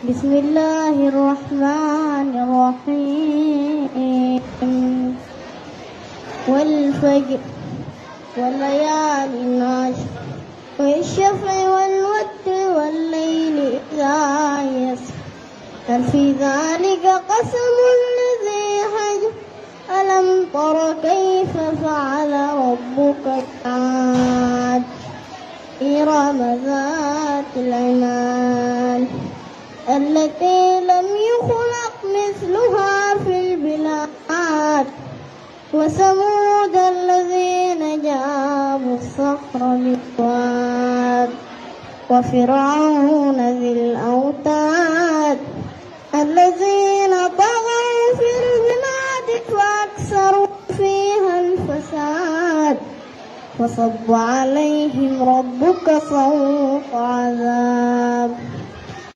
بسم الله الرحمن الرحيم والفجر والليال العشر والشفع والوتر والليل إذا يسر هل في ذلك قسم لذي حجر ألم تر كيف فعل ربك بعاد إرم ذات العماد التي لم يخلق مثلها في البلاد وثمود الذين جابوا الصخر بالواد وفرعون ذي الأوتاد الذين طغوا في البلاد فأكثروا فيها الفساد فصب عليهم ربك صوت عذاب